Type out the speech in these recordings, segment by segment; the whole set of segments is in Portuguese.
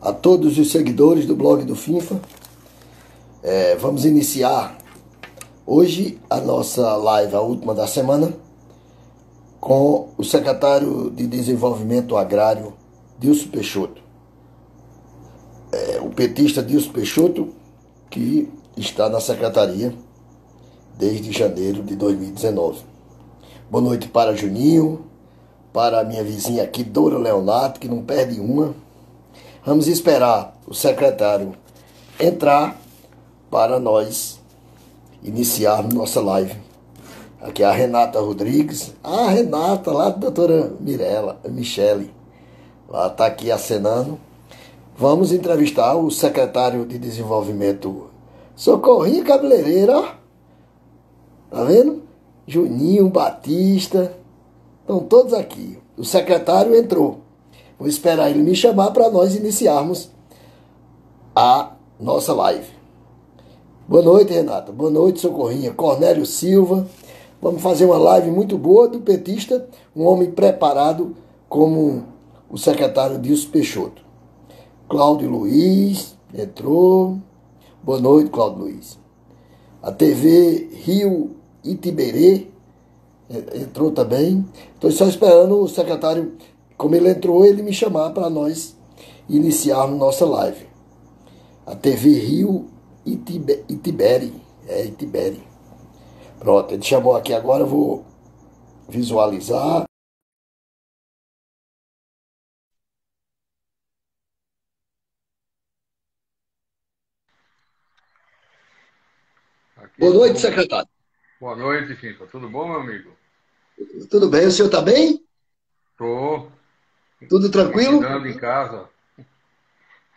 A todos os seguidores do blog do FIFA. Vamos iniciar hoje a nossa live, a última da semana, com o secretário de Desenvolvimento Agrário, Dilson Peixoto. O petista Dilson Peixoto, que está na secretaria desde janeiro de 2019. Boa noite para Juninho, para a minha vizinha aqui, Dora Leonardo, que não perde uma. Vamos esperar o secretário entrar para nós iniciarmos nossa live. Aqui é a Renata Rodrigues. A Renata, lá da doutora Michele. Ela está aqui acenando. Vamos entrevistar o secretário de Desenvolvimento, Socorrinho Cabeleireiro, ó. Tá vendo? Juninho, Batista. Estão todos aqui. O secretário entrou. Vou esperar ele me chamar para nós iniciarmos a nossa live. Boa noite, Renata. Boa noite, Socorrinha. Cornélio Silva. Vamos fazer uma live muito boa do petista, um homem preparado como o secretário Dilson Peixoto. Cláudio Luiz entrou. Boa noite, Cláudio Luiz. A TV Rio Itiberê entrou também. Estou só esperando o secretário, como ele entrou, ele me chamar para nós iniciarmos nossa live. A TV Rio Itibere. Itibere. Pronto, ele chamou aqui agora, eu vou visualizar. Aqui, Boa noite, tudo... secretário. Boa noite, FIFA. Tudo bom, meu amigo? Tudo bem? O senhor está bem? Tô Tudo me tranquilo? cuidando em casa.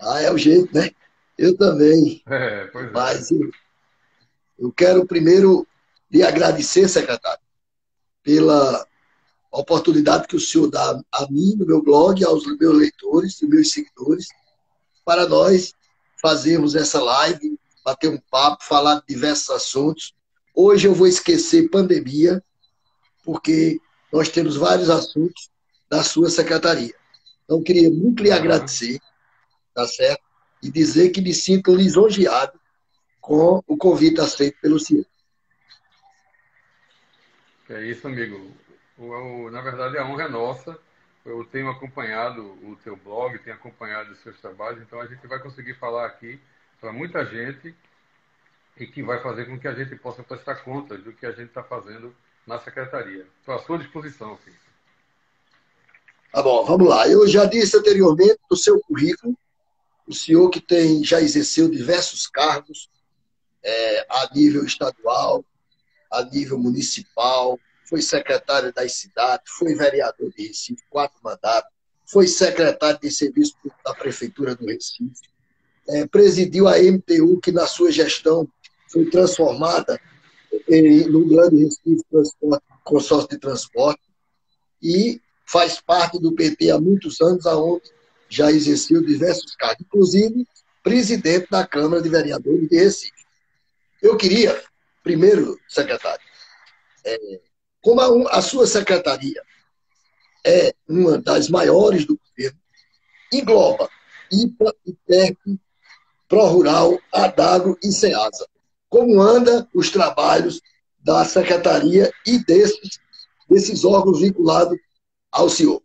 Ah, é o jeito, né? Eu também. Pois é. Mas eu quero primeiro lhe agradecer, secretário, pela oportunidade que o senhor dá a mim, no meu blog, aos meus leitores, e meus seguidores, para nós fazermos essa live, bater um papo, falar de diversos assuntos. Hoje eu vou esquecer pandemia, porque nós temos vários assuntos da sua secretaria. Então, queria muito lhe Aham. agradecer, tá certo? E dizer que me sinto lisonjeado com o convite aceito pelo senhor. É isso, amigo. Na verdade, a honra é nossa. Eu tenho acompanhado o teu blog, tenho acompanhado os seus trabalhos, então a gente vai conseguir falar aqui para muita gente e que vai fazer com que a gente possa prestar contas do que a gente está fazendo na secretaria. Estou à sua disposição, FIFA. Tá bom, vamos lá. Eu já disse anteriormente no seu currículo, o senhor que já exerceu diversos cargos a nível estadual, a nível municipal, foi secretário das cidades, foi vereador de Recife, 4 mandatos, foi secretário de serviço público da Prefeitura do Recife, presidiu a MTU, que na sua gestão foi transformada no Grande Recife Transporte, Consórcio de Transporte, e faz parte do PT há muitos anos, aonde já exerceu diversos cargos, inclusive presidente da Câmara de Vereadores de Recife. Eu queria, primeiro, secretário, como a sua secretaria é uma das maiores do governo, engloba IPA, IPERP, ProRural, Adagro e SEASA. Como anda os trabalhos da secretaria e desses órgãos vinculados ao senhor?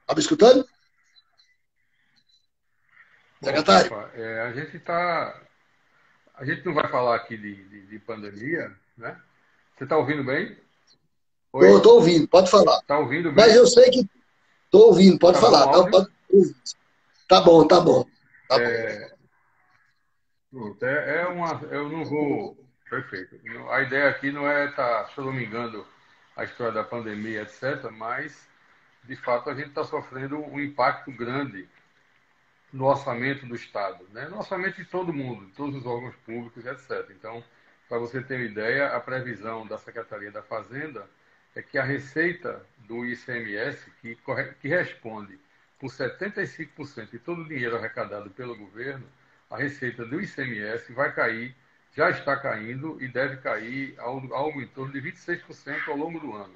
Está me escutando? Bom, Secretário? FIFA, a gente não vai falar aqui de pandemia, né? Você está ouvindo bem? Oi? Estou ouvindo, pode falar. Está ouvindo Mas bem? eu sei que estou ouvindo, pode Tá bom o falar. Tá, áudio? pode ouvir. Tá bom, tá bom. Tá bom. Pronto, eu não vou. Perfeito. A ideia aqui não é estar choramingando a história da pandemia, etc., mas, de fato, a gente está sofrendo um impacto grande no orçamento do Estado, né? No orçamento de todo mundo, de todos os órgãos públicos, etc. Então, para você ter uma ideia, a previsão da Secretaria da Fazenda é que a receita do ICMS, que responde por 75% de todo o dinheiro arrecadado pelo governo, a receita do ICMS vai cair, já está caindo e deve cair algo em torno de 26% ao longo do ano.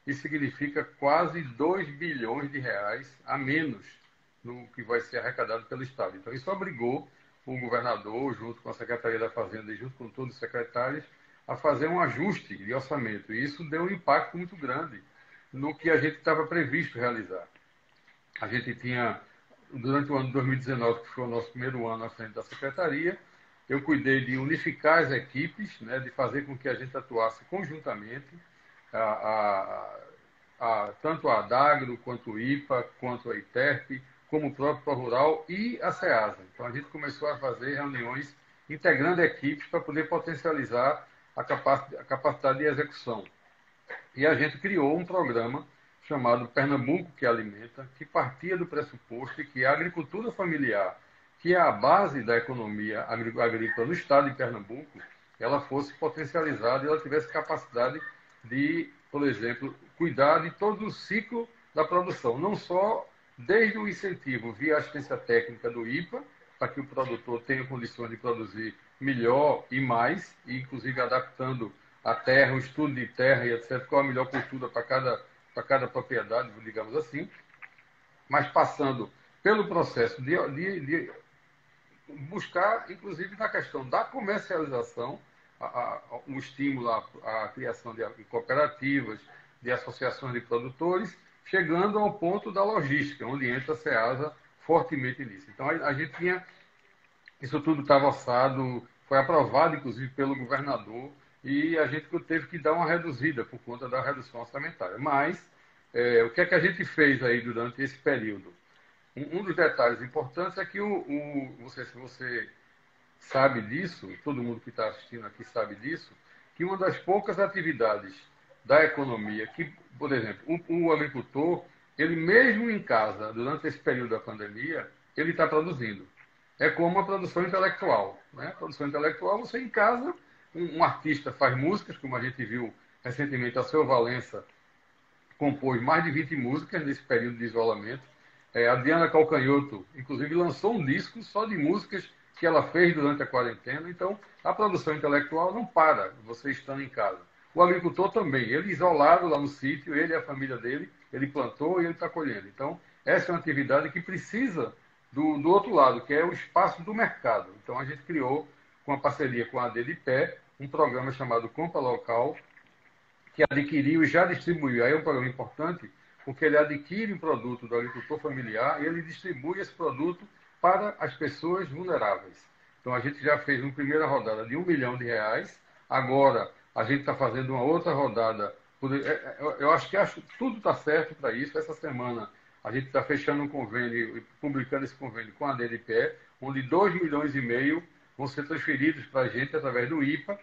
isso significa quase 2 bilhões de reais a menos no que vai ser arrecadado pelo Estado. Então, isso obrigou o governador, junto com a Secretaria da Fazenda e junto com todos os secretários, a fazer um ajuste de orçamento. E isso deu um impacto muito grande no que a gente estava previsto realizar. A gente tinha, durante o ano de 2019, que foi o nosso primeiro ano à frente da Secretaria, eu cuidei de unificar as equipes, né, de fazer com que a gente atuasse conjuntamente, tanto a Adagro, quanto o IPA, quanto a ITERP, como o próprio ProRural e a SEASA. Então, a gente começou a fazer reuniões integrando equipes para poder potencializar a capacidade de execução. E a gente criou um programa chamado Pernambuco que Alimenta, que partia do pressuposto de que a agricultura familiar, que é a base da economia agrícola no estado de Pernambuco, ela fosse potencializada e ela tivesse capacidade de, por exemplo, cuidar de todo o ciclo da produção, não só desde o incentivo via assistência técnica do IPA, para que o produtor tenha condições de produzir melhor e mais, e inclusive adaptando a terra, o estudo de terra e etc., qual a melhor cultura para cada propriedade, digamos assim, mas passando pelo processo de buscar, inclusive, na questão da comercialização, um estímulo à criação de cooperativas, de associações de produtores, chegando ao ponto da logística, onde entra a SEASA fortemente nisso. Então, a gente tinha, isso tudo estava orçado, foi aprovado, inclusive, pelo governador, e a gente teve que dar uma reduzida por conta da redução orçamentária. Mas, o que é que a gente fez aí durante esse período? Um dos detalhes importantes é que se você sabe disso, todo mundo que está assistindo aqui sabe disso, que uma das poucas atividades da economia que, por exemplo, o agricultor, ele mesmo em casa, durante esse período da pandemia, ele está produzindo. É como a produção intelectual. Né? A produção intelectual, você em casa, um artista faz músicas, como a gente viu recentemente, a Seu Valença compôs mais de 20 músicas nesse período de isolamento. A Diana Calcanhoto, inclusive, lançou um disco só de músicas que ela fez durante a quarentena. Então, a produção intelectual não para você estando em casa. O agricultor também, ele isolado lá no sítio, ele e a família dele, ele plantou e ele está colhendo. Então, essa é uma atividade que precisa do outro lado, que é o espaço do mercado. Então, a gente criou, com a parceria com a ADDPé, um programa chamado Compra Local, que adquiriu e já distribuiu. Aí é um programa importante, porque ele adquire um produto do agricultor familiar e ele distribui esse produto para as pessoas vulneráveis. Então, a gente já fez uma primeira rodada de R$ 1 milhão. Agora, a gente está fazendo uma outra rodada. Eu acho que tudo está certo para isso. Essa semana, a gente está fechando um convênio, publicando esse convênio com a DDPE, onde 2,5 milhões vão ser transferidos para a gente através do IPA,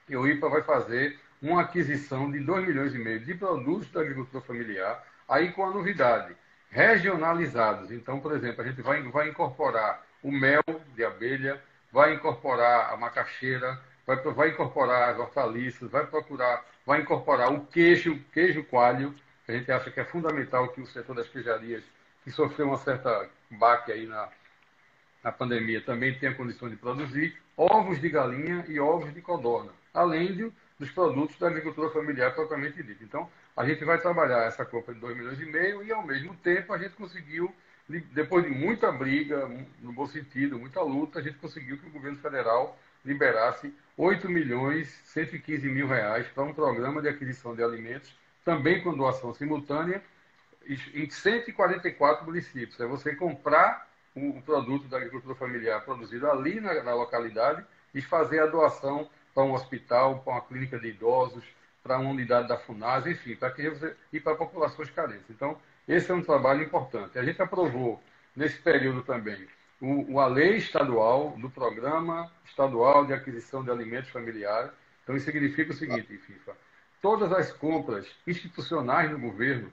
e o IPA vai fazer uma aquisição de 2,5 milhões de produtos da agricultura familiar, aí com a novidade, regionalizados. Então, por exemplo, a gente vai incorporar o mel de abelha, vai incorporar a macaxeira, vai incorporar as hortaliças, vai incorporar o queijo coalho, que a gente acha que é fundamental que o setor das queijarias, que sofreu uma certa baque aí na pandemia, também tenha condição de produzir, ovos de galinha e ovos de codorna, além dos produtos da agricultura familiar propriamente dita. Então, a gente vai trabalhar essa compra de 2,5 milhões e, ao mesmo tempo, a gente conseguiu, depois de muita briga, no bom sentido, muita luta, a gente conseguiu que o governo federal liberasse R$ 8.115.000 para um programa de aquisição de alimentos, também com doação simultânea, em 144 municípios. É você comprar o produto da agricultura familiar produzido ali na localidade e fazer a doação para um hospital, para uma clínica de idosos, para uma unidade da FUNAS, enfim, e para populações carentes. Então, esse é um trabalho importante. A gente aprovou, nesse período também, a lei estadual do Programa Estadual de Aquisição de Alimentos Familiares. Então, isso significa o seguinte, FIFA, todas as compras institucionais do governo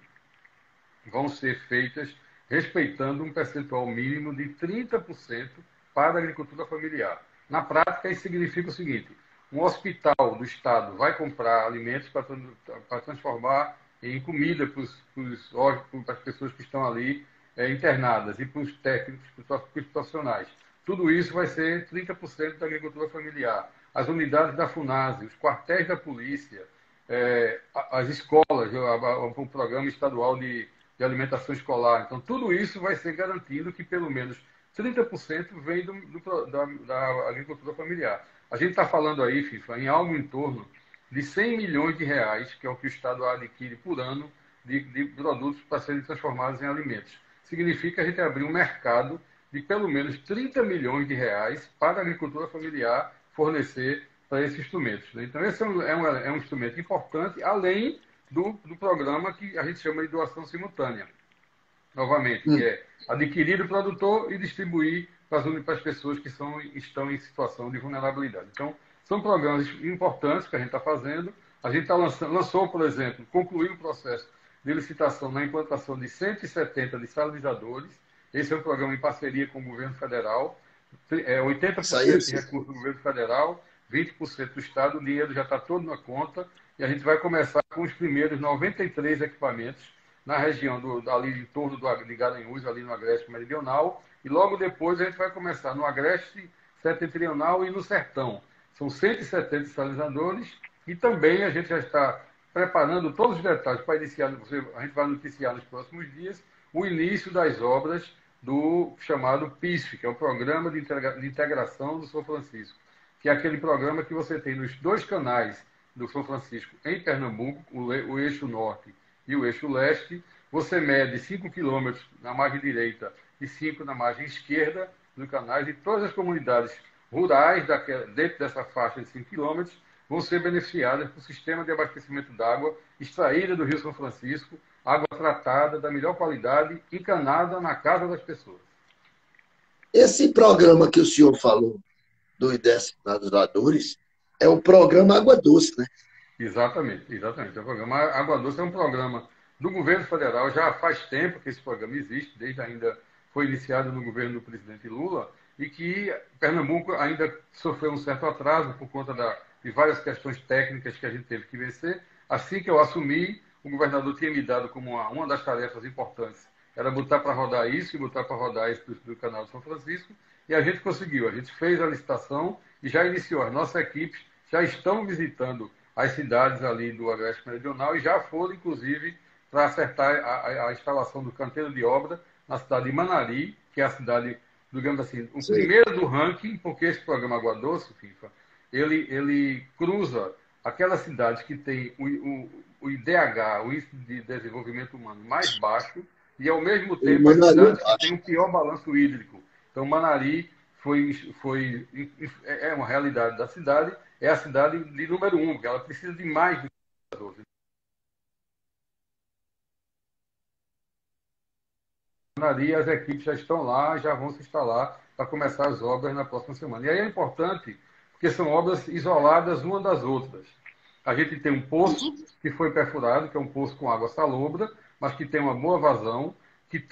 vão ser feitas respeitando um percentual mínimo de 30% para a agricultura familiar. Na prática, isso significa o seguinte: um hospital do Estado vai comprar alimentos para transformar em comida para as pessoas que estão ali internadas e para os técnicos, para os profissionais. Tudo isso vai ser 30% da agricultura familiar. As unidades da FUNASE, os quartéis da polícia, as escolas, o programa estadual de alimentação escolar. Então, tudo isso vai ser garantido que pelo menos 30% vem da agricultura familiar. A gente está falando aí, FIFA, em algo em torno de 100 milhões de reais, que é o que o Estado adquire por ano de produtos para serem transformados em alimentos. Significa que a gente abrir um mercado de pelo menos 30 milhões de reais para a agricultura familiar fornecer para esses instrumentos. Né? Então, esse é um instrumento importante, além do programa que a gente chama de doação simultânea, novamente, que é adquirir o produtor e distribuir para as pessoas que estão em situação de vulnerabilidade. Então, são programas importantes que a gente está fazendo. A gente lançou, por exemplo, concluiu o processo de licitação na implantação de 170 desalinizadores. Esse é um programa em parceria com o governo federal. 80% de recursos do governo federal, 20% do Estado, o dinheiro já está todo na conta, e a gente vai começar com os primeiros 93 equipamentos na região ali em torno de Garanhuns, ali no Agreste Meridional, e logo depois a gente vai começar no Agreste Setentrional e no Sertão. São 170 sinalizadores, e também a gente já está preparando todos os detalhes para iniciar, a gente vai noticiar nos próximos dias, o início das obras do chamado PISF, que é o Programa de Integração do São Francisco, que é aquele programa que você tem nos dois canais do São Francisco em Pernambuco, o eixo norte e o eixo leste. Você mede 5 quilômetros na margem direita e 5 na margem esquerda do canais, e todas as comunidades rurais dentro dessa faixa de 5 quilômetros vão ser beneficiadas por sistema de abastecimento d'água extraída do Rio São Francisco, água tratada, da melhor qualidade, encanada na casa das pessoas. Esse programa que o senhor falou, dos dessinalizadores, é o programa Água Doce, né? Exatamente, exatamente. O programa Água Doce é um programa do governo federal, já faz tempo que esse programa existe, desde ainda foi iniciado no governo do presidente Lula, e que Pernambuco ainda sofreu um certo atraso por conta de várias questões técnicas que a gente teve que vencer. Assim que eu assumi, o governador tinha me dado como uma das tarefas importantes, era botar para rodar isso e botar para rodar isso do canal de São Francisco, e a gente conseguiu. A gente fez a licitação e já iniciou. As nossas equipes já estão visitando as cidades ali do Agreste Meridional e já foram, inclusive, para acertar a instalação do canteiro de obra na cidade de Manari, que é a cidade, digamos assim, o primeiro do ranking, porque esse programa Água Doce, FIFA, ele cruza aquelas cidades que têm o IDH, o Índice de Desenvolvimento Humano, mais baixo, e, ao mesmo tempo, as cidades que têm o pior balanço hídrico. Então, Manari é uma realidade da cidade, é a cidade de número 1, porque ela precisa de mais do que as outras. Manari, as equipes já estão lá, já vão se instalar para começar as obras na próxima semana. E aí é importante, porque são obras isoladas uma das outras. A gente tem um poço que foi perfurado, que é um poço com água salobra, mas que tem uma boa vazão, que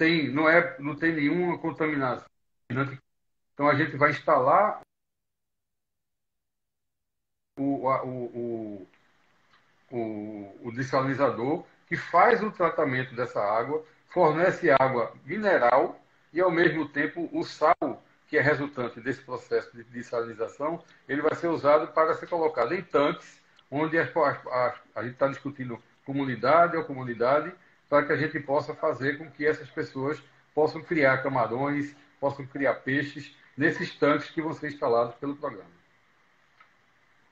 não tem nenhuma contaminação. Então a gente vai instalar o desalinizador, que faz o tratamento dessa água, fornece água mineral e, ao mesmo tempo, o sal, que é resultante desse processo de desalinização, ele vai ser usado para ser colocado em tanques, onde a gente está discutindo comunidade a comunidade, para que a gente possa fazer com que essas pessoas possam criar camarões, possam criar peixes nesses tanques que vão ser instalados pelo programa.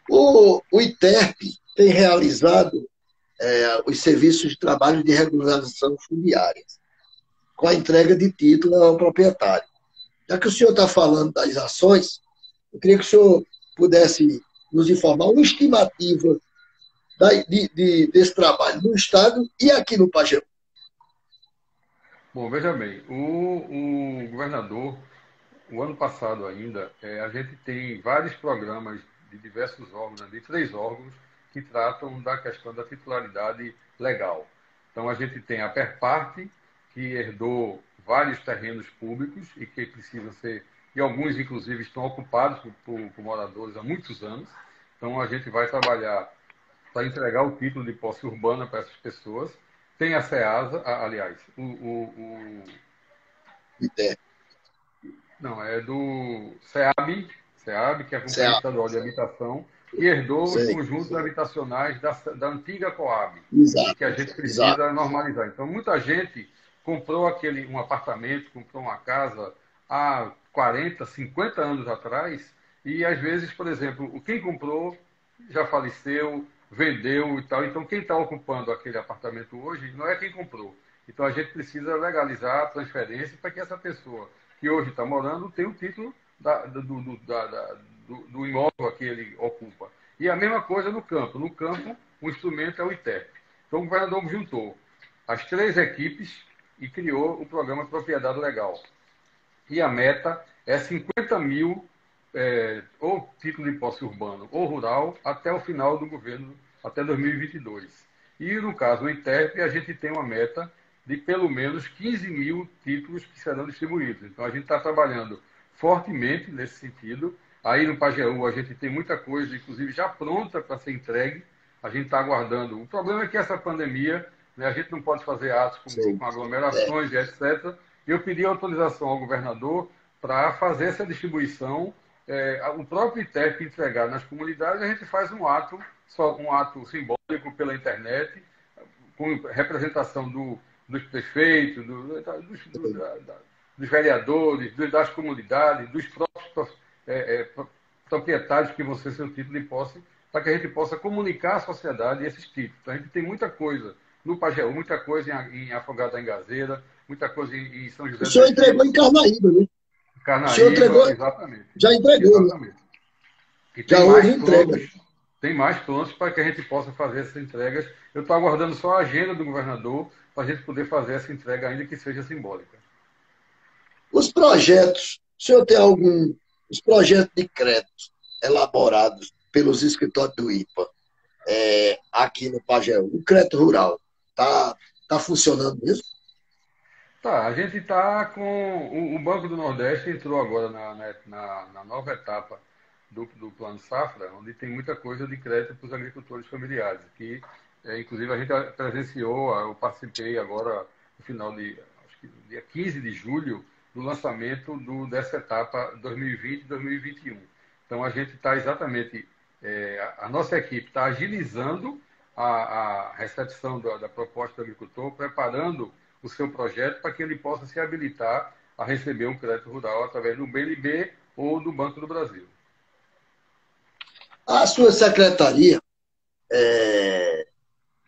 O ITERP tem realizado os serviços de trabalho de regularização fundiária, com a entrega de título ao proprietário. Já que o senhor está falando das ações, eu queria que o senhor pudesse nos informar uma estimativa desse trabalho no Estado e aqui no Pajeú. Bom, veja bem, o governador, o ano passado ainda, a gente tem vários programas de diversos órgãos, de 3 órgãos, que tratam da questão da titularidade legal. Então, a gente tem a Perparte, que herdou vários terrenos públicos e que precisam ser, e alguns, inclusive, estão ocupados por moradores há muitos anos. Então, a gente vai trabalhar para entregar o título de posse urbana para essas pessoas. Tem a SEASA, aliás, ITERP. não, é do SEAB, que é a Companhia Estadual de Habitação. que herdou os Sei. conjuntos habitacionais da antiga Coab e Exato, que a gente exato. precisa normalizar. Então, muita gente comprou um apartamento, comprou uma casa há 40, 50 anos atrás e, às vezes, por exemplo, quem comprou já faleceu, vendeu e tal. Então, quem está ocupando aquele apartamento hoje não é quem comprou. Então, a gente precisa legalizar a transferência para que essa pessoa que hoje está morando tenha o título do imóvel que ele ocupa. E a mesma coisa no campo. No campo, o instrumento é o ITEP. Então, o governador juntou as três equipes e criou o programa Propriedade Legal. E a meta é 50 mil, ou título de posse urbano ou rural, até o final do governo, até 2022. E, 22. E no caso do ITERP, a gente tem uma meta de pelo menos 15 mil títulos que serão distribuídos. Então, a gente está trabalhando fortemente nesse sentido. Aí no Pajeú, a gente tem muita coisa, inclusive já pronta para ser entregue. A gente está aguardando. O problema é que essa pandemia, né, a gente não pode fazer atos Sei. com É. aglomerações e etc. Eu pedi autorização ao governador para fazer essa distribuição. O próprio ITEP entregar nas comunidades, a gente faz um ato simbólico pela internet, com representação dos prefeitos, dos vereadores, das comunidades, dos próprios proprietários que vão ser seu título de posse, para que a gente possa comunicar à sociedade esses títulos. Então, a gente tem muita coisa no Pajeú, muita coisa em Afogado da Engazeira, muita coisa em São O José do senhor entregou Egito, em Carnaíba, né? O senhor Carnaíba, entregou, exatamente. já entregou, né? Exatamente. E Já tem houve mais entrega. prontos, tem mais prontos para que a gente possa fazer essas entregas. Eu estou aguardando só a agenda do governador para a gente poder fazer essa entrega, ainda que seja simbólica. Os projetos, o senhor tem algum, os projetos de crédito elaborados pelos escritórios do IPA, aqui no Pajeú, o crédito rural, tá funcionando mesmo? Tá, a gente está com. O Banco do Nordeste entrou agora na nova etapa do Plano Safra, onde tem muita coisa de crédito para os agricultores familiares, que inclusive a gente presenciou, eu participei agora no final de, acho que dia 15 de julho, do lançamento dessa etapa 2020-2021. Então a gente está exatamente, a nossa equipe está agilizando a recepção da proposta do agricultor, preparando o seu projeto para que ele possa se habilitar a receber um crédito rural através do BNB ou do Banco do Brasil. A sua secretaria,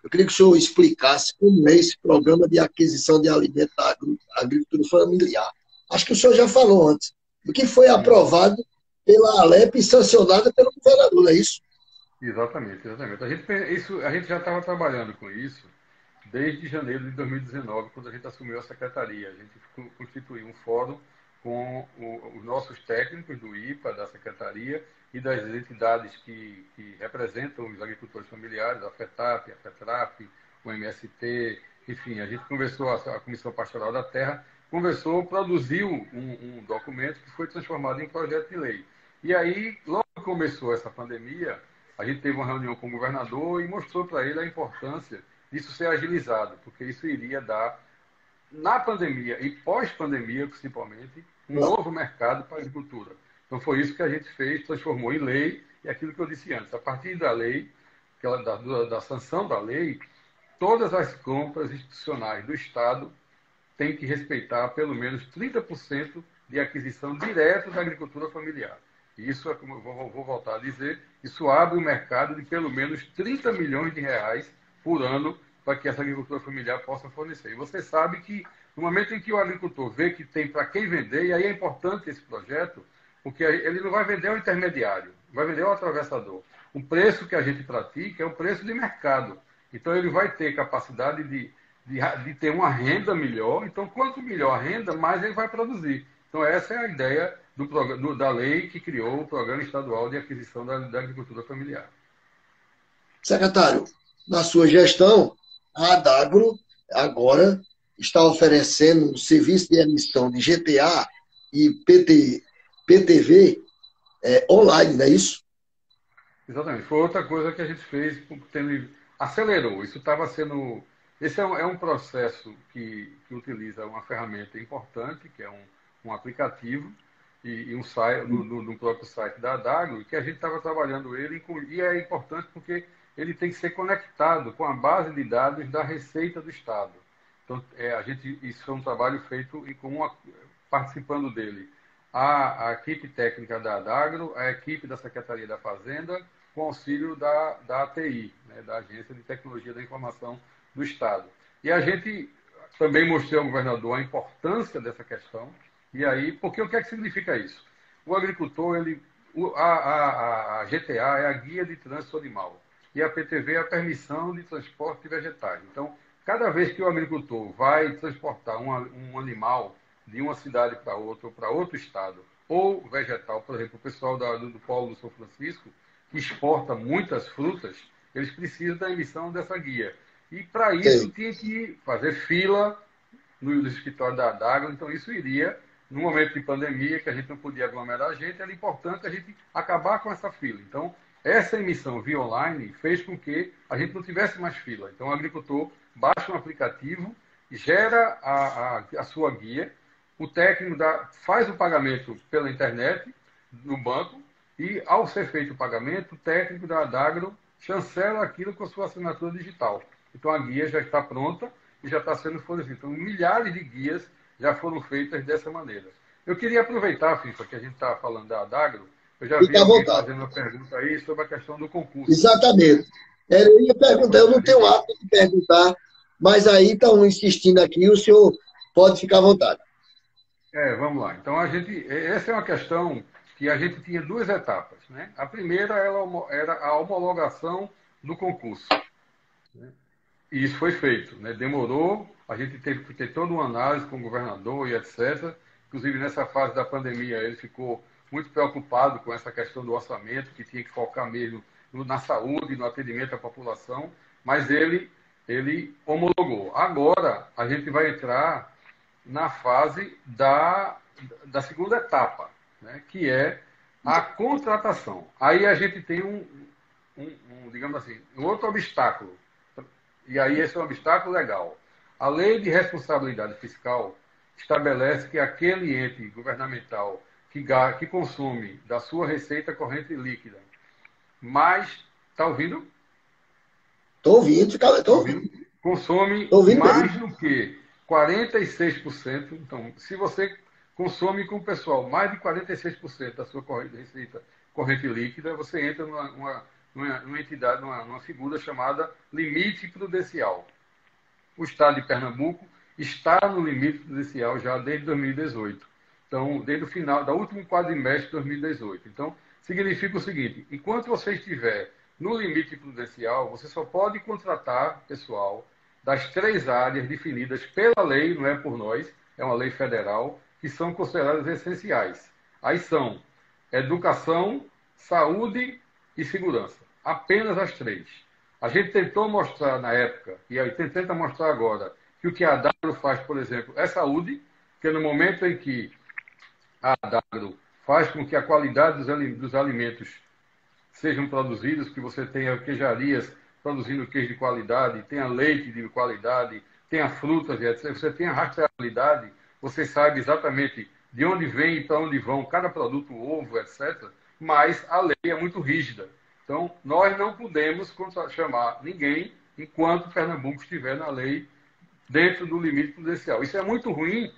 eu queria que o senhor explicasse como é esse programa de aquisição de alimentos da agricultura familiar. Acho que o senhor já falou antes, do que foi aprovado pela Alep e sancionado pelo governador, não é isso? Exatamente, exatamente. A gente já estava trabalhando com isso desde janeiro de 2019, quando a gente assumiu a secretaria. A gente constituiu um fórum com os nossos técnicos do IPA, da secretaria, e das entidades que representam os agricultores familiares, a FETAP, a FETRAP, o MST, enfim, a gente conversou, a Comissão Pastoral da Terra, conversou, produziu um documento que foi transformado em projeto de lei. E aí, logo que começou essa pandemia, a gente teve uma reunião com o governador e mostrou para ele a importância disso ser agilizado, porque isso iria dar, na pandemia e pós-pandemia, principalmente, um novo mercado para a agricultura. Então, foi isso que a gente fez, transformou em lei, e aquilo que eu disse antes, a partir da lei, da sanção da lei, todas as compras institucionais do Estado têm que respeitar pelo menos 30% de aquisição direta da agricultura familiar. E isso é, como eu vou voltar a dizer, isso abre um mercado de pelo menos 30 milhões de reais por ano para que essa agricultura familiar possa fornecer. E você sabe que no momento em que o agricultor vê que tem para quem vender, e aí é importante esse projeto, porque ele não vai vender ao intermediário, vai vender ao atravessador. O preço que a gente pratica é um preço de mercado. Então ele vai ter capacidade de ter uma renda melhor. Então, quanto melhor a renda, mais ele vai produzir. Então, essa é a ideia da lei que criou o Programa Estadual de Aquisição da Agricultura Familiar. Secretário, na sua gestão, a Adagro agora está oferecendo um serviço de emissão de GTA e PTV online, não é isso? Exatamente. Foi outra coisa que a gente fez, acelerou. Isso estava sendo. Esse é um processo que utiliza uma ferramenta importante, que é um aplicativo, e um site, no próprio site da Adagro, que a gente estava trabalhando ele, e é importante porque ele tem que ser conectado com a base de dados da Receita do Estado. Então, isso foi um trabalho feito em comum, participando dele a equipe técnica da Adagro, a equipe da Secretaria da Fazenda, com auxílio da ATI, né, da Agência de Tecnologia da Informação do Estado. E a gente também mostrou ao governador a importância dessa questão. E aí, porque o que é que significa isso? O agricultor, a GTA é a Guia de Trânsito Animal e a PTV é a Permissão de Transporte de Vegetais. Então, cada vez que o agricultor vai transportar um animal de uma cidade para outra, ou para outro estado, ou vegetal, por exemplo, o pessoal do Polo do São Francisco, que exporta muitas frutas, eles precisam da emissão dessa guia. E para isso tinha que fazer fila no escritório da Adagro, então isso iria, no momento de pandemia, que a gente não podia aglomerar a gente, era importante a gente acabar com essa fila. Então, essa emissão via online fez com que a gente não tivesse mais fila. Então, o agricultor baixa um aplicativo, gera a sua guia, o técnico faz o pagamento pela internet, no banco, e, ao ser feito o pagamento, o técnico da Adagro chancela aquilo com a sua assinatura digital. Então, a guia já está pronta e já está sendo fornecida. Então, milhares de guias já foram feitas dessa maneira. Eu queria aproveitar, FIFA, que a gente está falando da Adagro, eu já vi alguém fazendo uma pergunta aí sobre a questão do concurso. Exatamente. Eu ia perguntar, eu não tenho hábito de perguntar, mas aí estão insistindo aqui, o senhor pode ficar à vontade. Vamos lá. Então, essa é uma questão que a gente tinha duas etapas, né? A primeira era a homologação do concurso, né? E isso foi feito, né? Demorou, a gente teve que ter toda uma análise com o governador e etc. Inclusive, nessa fase da pandemia, ele ficou muito preocupado com essa questão do orçamento, que tinha que focar mesmo na saúde, no atendimento à população, mas ele homologou. Agora, a gente vai entrar na fase da segunda etapa, né, que é a contratação. Aí a gente tem digamos assim, um outro obstáculo. E aí esse é um obstáculo legal. A Lei de Responsabilidade Fiscal estabelece que aquele ente governamental que consome da sua receita corrente líquida, mas... Está ouvindo? Estou ouvindo, estou ouvindo. Consome mais do que 46%. Então, se você consome com o pessoal mais de 46% da sua receita corrente líquida, você entra numa entidade, numa figura chamada limite prudencial. O Estado de Pernambuco está no limite prudencial já desde 2018. Então, desde o final, do último quadrimestre de 2018. Então, significa o seguinte: enquanto você estiver no limite prudencial, você só pode contratar pessoal das 3 áreas definidas pela lei, não é por nós, é uma lei federal, que são consideradas essenciais. Aí são educação, saúde e segurança. Apenas as 3. A gente tentou mostrar na época, e aí tenta mostrar agora, que o que a Adagro faz, por exemplo, é saúde, que no momento em que a Adagro faz com que a qualidade dos alimentos sejam produzidos, que você tenha queijarias produzindo queijo de qualidade, tenha leite de qualidade, tenha frutas, etc. Você tem a rastreabilidade, você sabe exatamente de onde vem e para onde vão cada produto, ovo, etc. Mas a lei é muito rígida. Então, nós não podemos chamar ninguém enquanto Pernambuco estiver na lei dentro do limite prudencial. Isso é muito ruim.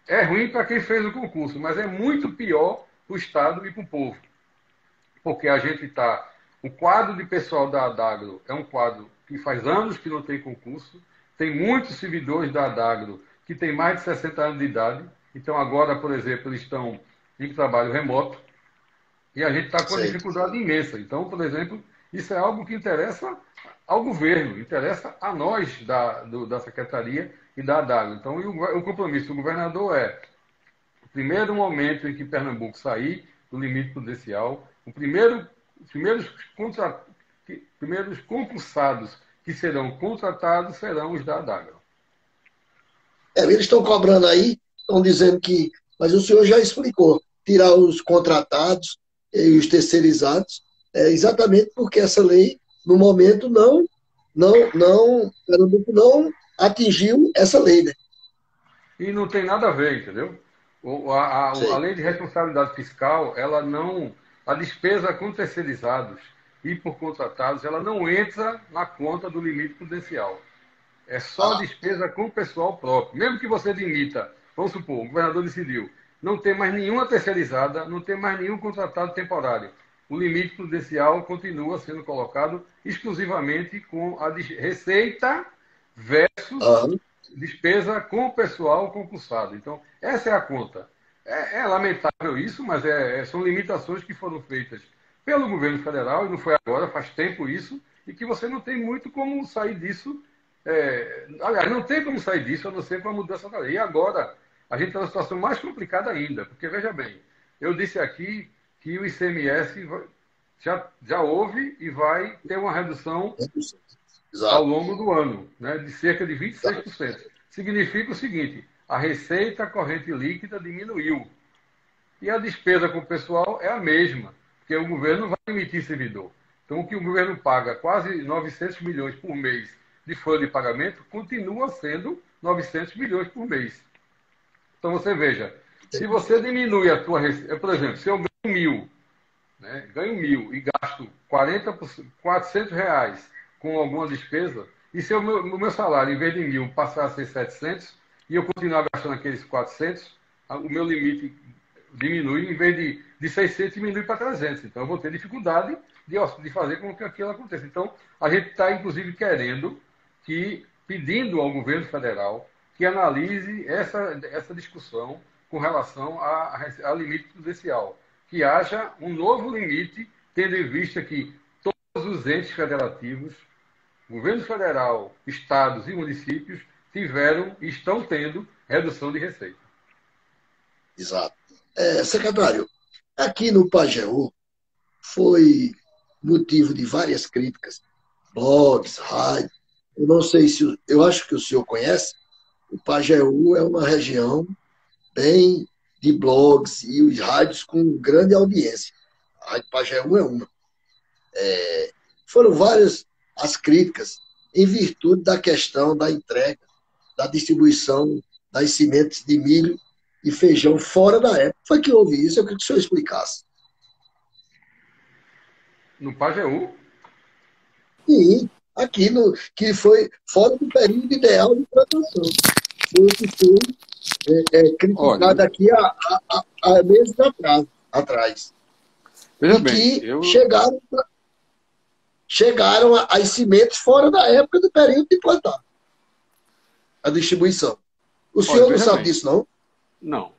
É ruim para quem fez o concurso, mas é muito pior para o Estado e para o povo. Porque a gente está... O quadro de pessoal da Adagro é um quadro que faz anos que não tem concurso. Tem muitos servidores da Adagro que têm mais de 60 anos de idade. Então, agora, por exemplo, eles estão em trabalho remoto. E a gente está com uma dificuldade imensa. Então, por exemplo, isso é algo que interessa ao governo, interessa a nós da Secretaria e da Adagro. Então, o compromisso do governador é, primeiro momento em que Pernambuco sair do limite prudencial, os primeiros concursados que serão contratados serão os da Adagro. Eles estão cobrando aí, estão dizendo que... Mas o senhor já explicou, tirar os contratados e os terceirizados, exatamente porque essa lei, no momento, Pernambuco não atingiu essa lei, né? E não tem nada a ver, entendeu? A Sei. lei de responsabilidade fiscal, ela não. A despesa com terceirizados e por contratados, ela não entra na conta do limite prudencial. É só Ah, despesa com o pessoal próprio. Mesmo que você demita, vamos supor, o governador decidiu, não tem mais nenhuma terceirizada, não tem mais nenhum contratado temporário. O limite prudencial continua sendo colocado exclusivamente com a receita versus aham, despesa com o pessoal concursado. Então, essa é a conta. É lamentável isso, mas são limitações que foram feitas pelo governo federal, e não foi agora, faz tempo isso, e que você não tem muito como sair disso. Aliás, não tem como sair disso, a não ser com a mudança da lei. E agora, a gente está numa situação mais complicada ainda, porque, veja bem, eu disse aqui que o ICMS já houve e vai ter uma redução ao exato. longo do ano, né, de cerca de Exato. 26%. Significa o seguinte: a receita corrente líquida diminuiu e a despesa com o pessoal é a mesma, porque o governo não vai emitir servidor. Então, o que o governo paga, quase 900 milhões por mês de folha de pagamento, continua sendo 900 milhões por mês. Então, você veja, se você diminui a tua receita, por exemplo, se eu ganho 1.000, né, ganho 1.000 e gasto 400 reais com alguma despesa, e se o meu salário, em vez de 1.000, passar a ser 700, e eu continuar gastando aqueles 400, o meu limite diminui, em vez de 600, diminui para 300. Então, eu vou ter dificuldade de fazer com que aquilo aconteça. Então, a gente está, inclusive, pedindo ao governo federal que analise essa discussão com relação a limite prudencial, que haja um novo limite, tendo em vista que todos os entes federativos, governo federal, estados e municípios, tiveram e estão tendo redução de receita. Exato. Secretário, aqui no Pajeú foi motivo de várias críticas, blogs, rádio. Eu não sei se. Eu acho que o senhor conhece. O Pajeú é uma região bem de blogs e os rádios com grande audiência. A Rádio Pajeú é uma. Foram várias as críticas em virtude da questão da entrega, da distribuição das sementes de milho e feijão fora da época. Foi que houve isso, eu queria que o senhor explicasse. No Pajeú, Sim, aqui no, que foi fora do período ideal de plantação. Foi o que foi criticado olha, aqui há meses atrás. veja E bem, que chegaram as sementes fora da época do período de plantar, a distribuição. O olha, senhor não veja sabe bem, disso, não? não.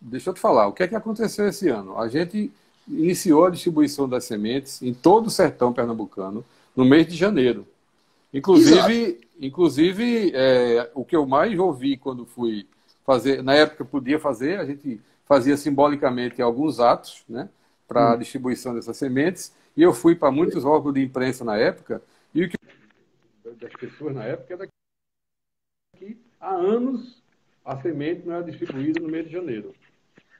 Deixa eu te falar, o que é que aconteceu esse ano? A gente iniciou a distribuição das sementes em todo o sertão pernambucano no mês de janeiro. Exato. Inclusive, o que eu mais ouvi quando fui fazer, na época podia fazer, a gente fazia simbolicamente alguns atos, né, para a Hum, distribuição dessas sementes, e eu fui para muitos órgãos de imprensa na época, e o que das pessoas na época era que há anos a semente não era distribuída no mês de janeiro.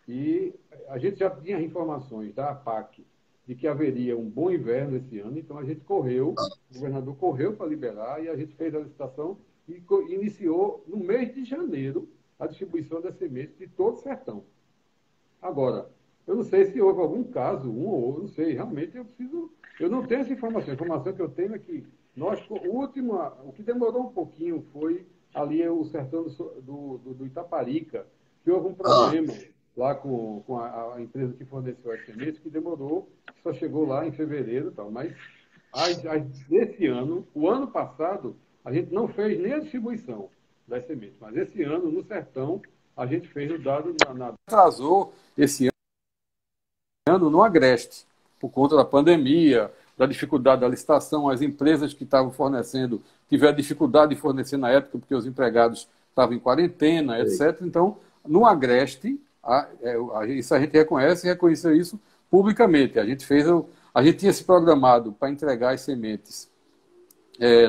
E a gente já tinha informações da APAC de que haveria um bom inverno esse ano, então a gente correu, o governador correu para liberar e a gente fez a licitação e iniciou no mês de janeiro a distribuição das sementes de todo o sertão. Agora, eu não sei se houve algum caso, um ou outro, não sei, realmente eu não tenho essa informação. A informação que eu tenho é que o que demorou um pouquinho foi ali o sertão do Itaparica, que houve um ah, problema lá com a empresa que forneceu as sementes, que demorou, só chegou lá em fevereiro e tal. Mas esse ano, o ano passado, a gente não fez nem a distribuição das sementes, mas esse ano, no sertão, a gente fez o dado atrasou esse ano no Agreste, por conta da pandemia, da dificuldade da licitação, as empresas que estavam fornecendo tiveram dificuldade de fornecer na época, porque os empregados estavam em quarentena, sei. etc. Então, no Agreste, isso a gente reconhece e reconheceu isso publicamente. A gente tinha se programado para entregar as sementes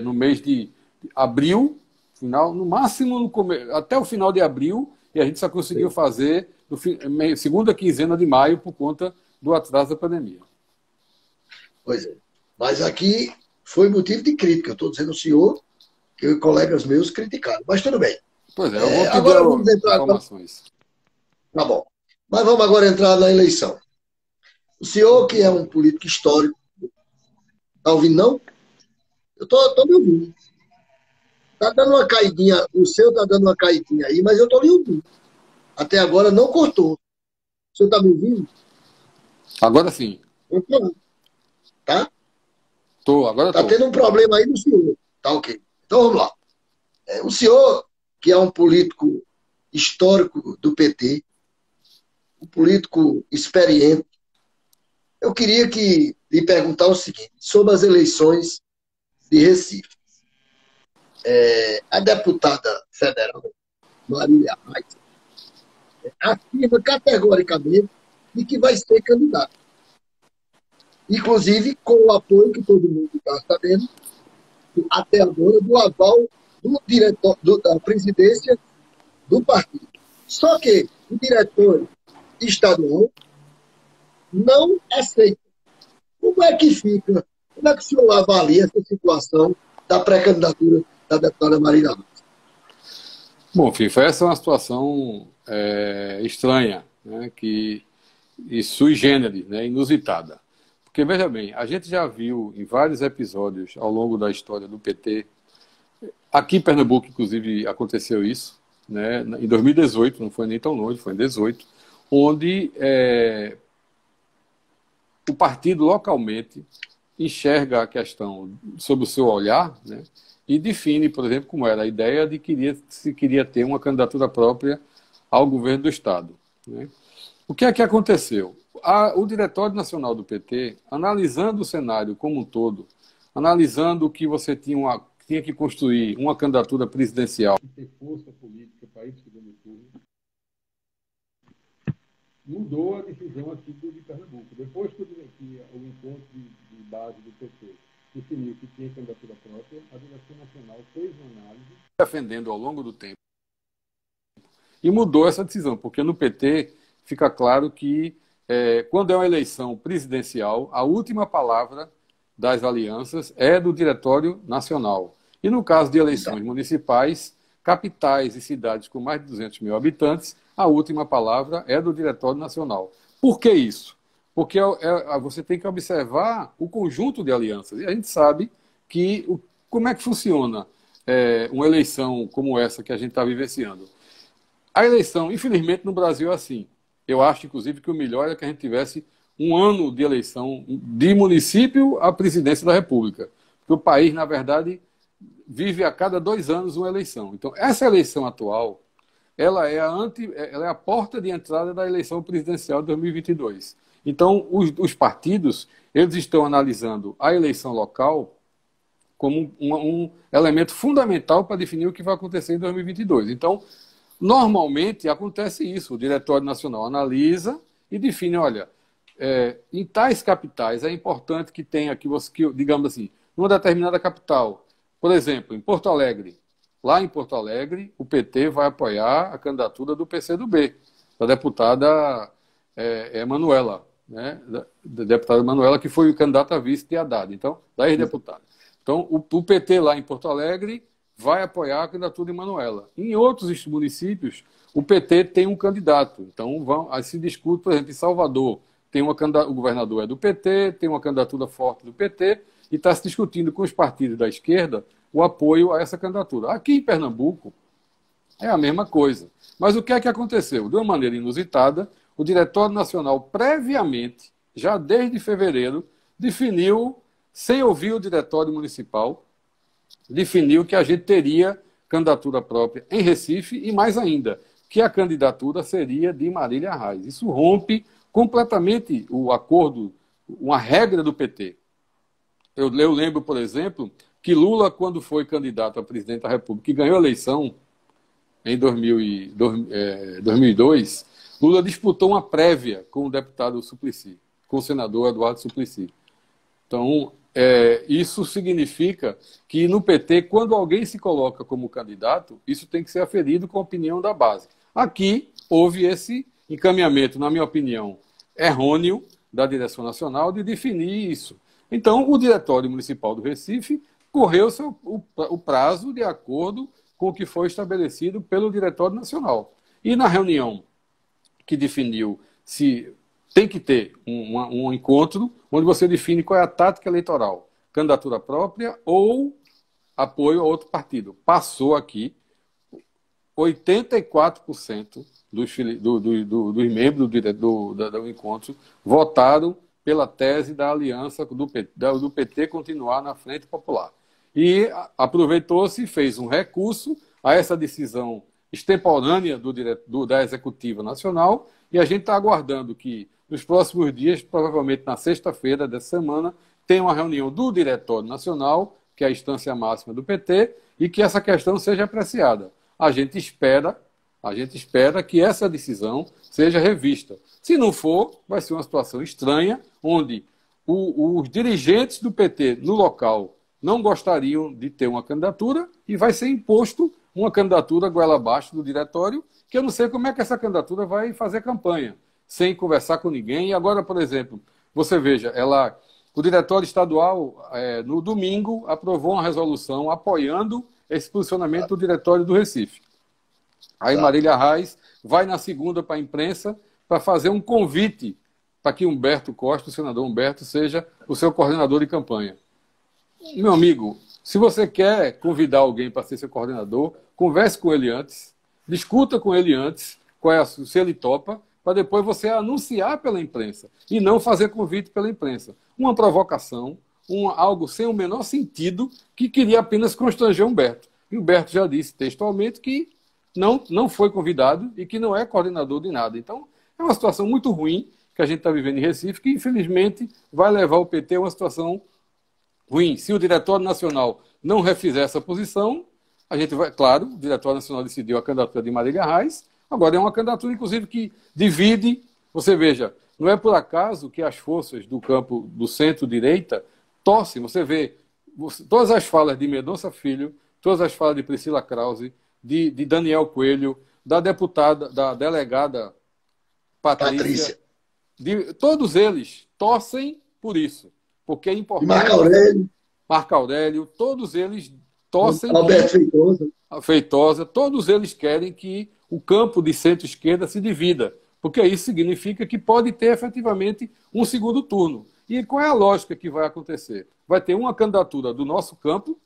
no mês de abril, final, no máximo até o final de abril, e a gente só conseguiu fazer no segunda quinzena de maio por conta do atraso da pandemia. Pois é. Mas aqui foi motivo de crítica. Eu estou dizendo ao senhor que colegas meus criticaram. Mas tudo bem. Pois é, eu vou pedir Agora vamos entrar. informações. Tá bom. Mas vamos agora entrar na eleição. O senhor, que é um político histórico, está ouvindo, não? Eu tô me ouvindo. Está dando uma caidinha, o seu está dando uma caidinha aí, mas eu estou me ouvindo. Até agora não cortou. O senhor está me ouvindo? Agora sim. Então, tá? Agora Está tô. tendo um problema aí no senhor. Tá ok. Então vamos lá. O senhor, que é um político histórico do PT, um político experiente, eu queria lhe perguntar o seguinte, sobre as eleições de Recife. A deputada federal, Marília Reis, afirma categoricamente de que vai ser candidata. Inclusive com o apoio que todo mundo está sabendo, até agora, do aval do diretor, da presidência do partido. Só que o diretor estadual não aceita. Como é que fica? Como é que o senhor avalia essa situação da pré-candidatura da deputada Marília Reis? Bom, FIFA, essa é uma situação estranha, né, e sui generis, né, inusitada. Porque, veja bem, a gente já viu em vários episódios ao longo da história do PT, aqui em Pernambuco, inclusive, aconteceu isso, né, em 2018, não foi nem tão longe, foi em 2018, onde o partido localmente enxerga a questão sob o seu olhar, né, e define, por exemplo, como era a ideia de que se queria ter uma candidatura própria ao governo do Estado. Né. O que é que aconteceu? O Diretório Nacional do PT, analisando o cenário como um todo, analisando que você tinha que construir uma candidatura presidencial e ter força política para ir para o segundo turno, mudou a decisão aqui de Pernambuco. Depois que o encontro de base do PT definiu que tinha candidatura própria, a direção nacional fez uma análise, defendendo ao longo do tempo, e mudou essa decisão, porque no PT fica claro que quando é uma eleição presidencial, a última palavra das alianças é do Diretório Nacional. E no caso de eleições municipais, capitais e cidades com mais de 200 mil habitantes, a última palavra é do Diretório Nacional. Por que isso? Porque você tem que observar o conjunto de alianças. E a gente sabe que como é que funciona uma eleição como essa que a gente está vivenciando. A eleição, infelizmente, no Brasil é assim. Eu acho, inclusive, que o melhor é que a gente tivesse um ano de eleição de município à presidência da República. Porque o país, na verdade, vive a cada 2 anos uma eleição. Então, essa eleição atual, ela é a porta de entrada da eleição presidencial de 2022. Então, os partidos, eles estão analisando a eleição local como um elemento fundamental para definir o que vai acontecer em 2022. Então, normalmente acontece isso, o Diretório Nacional analisa e define, olha, em tais capitais é importante que tenha, digamos assim, numa determinada capital, por exemplo, em Porto Alegre, lá em Porto Alegre, o PT vai apoiar a candidatura do PCdoB, da deputada Manuela, né, da deputada Manuela, que foi o candidato a vice de Haddad, então, da ex-deputada. Então, o PT lá em Porto Alegre vai apoiar a candidatura de Manuela. Em outros municípios, o PT tem um candidato. Então, se discute, por exemplo, em Salvador, o governador é do PT, tem uma candidatura forte do PT, e está se discutindo com os partidos da esquerda o apoio a essa candidatura. Aqui em Pernambuco, é a mesma coisa. Mas o que é que aconteceu? De uma maneira inusitada, o Diretório Nacional, previamente, já desde fevereiro, definiu, sem ouvir o Diretório Municipal, definiu que a gente teria candidatura própria em Recife e, mais ainda, que a candidatura seria de Marília Reis. Isso rompe completamente o acordo, uma regra do PT. Eu lembro, por exemplo, que Lula, quando foi candidato a presidente da República e ganhou a eleição em 2002, Lula disputou uma prévia com o deputado Suplicy, com o senador Eduardo Suplicy. Então, isso significa que no PT, quando alguém se coloca como candidato, isso tem que ser aferido com a opinião da base. Aqui, houve esse encaminhamento, na minha opinião, errôneo da direção nacional de definir isso. Então, o Diretório Municipal do Recife correu o prazo de acordo com o que foi estabelecido pelo Diretório Nacional. E na reunião que definiu se tem que ter um encontro onde você define qual é a tática eleitoral, candidatura própria ou apoio a outro partido. Passou aqui 84% dos membros do encontro votaram pela tese da aliança do PT continuar na Frente Popular. E aproveitou-se e fez um recurso a essa decisão extemporânea da Executiva Nacional, e a gente está aguardando que, nos próximos dias, provavelmente na sexta-feira dessa semana, tenha uma reunião do Diretório Nacional, que é a instância máxima do PT, e que essa questão seja apreciada. A gente espera que essa decisão seja revista. Se não for, vai ser uma situação estranha, onde os dirigentes do PT no local não gostariam de ter uma candidatura e vai ser imposto uma candidatura goela abaixo do diretório, que eu não sei como é que essa candidatura vai fazer campanha, sem conversar com ninguém. E agora, por exemplo, você veja, o diretório estadual, no domingo, aprovou uma resolução apoiando esse posicionamento do diretório do Recife. Aí Marília Reis vai na segunda para a imprensa para fazer um convite para que Humberto Costa, o senador Humberto, seja o seu coordenador de campanha. Meu amigo, se você quer convidar alguém para ser seu coordenador, converse com ele antes, discuta com ele antes se ele topa, para depois você anunciar pela imprensa e não fazer convite pela imprensa. Uma provocação, algo sem o menor sentido, que queria apenas constranger Humberto. E Humberto já disse textualmente que não foi convidado e que não é coordenador de nada. Então, é uma situação muito ruim que a gente está vivendo em Recife, que infelizmente vai levar o PT a uma situação ruim. Se o Diretório Nacional não refizer essa posição, a gente vai, claro, o Diretório Nacional decidiu a candidatura de Marília Reis, agora é uma candidatura, inclusive, que divide. Você veja, não é por acaso que as forças do campo do centro-direita torcem. Você vê todas as falas de Mendonça Filho, todas as falas de Priscila Krause, de Daniel Coelho, da deputada, da delegada Patrícia. Todos eles torcem por isso, porque é importante. Marco Aurélio, todos eles torcem. Alberto Feitosa, todos eles querem que o campo de centro-esquerda se divida, porque isso significa que pode ter efetivamente um segundo turno. E qual é a lógica que vai acontecer? Vai ter uma candidatura do nosso campo,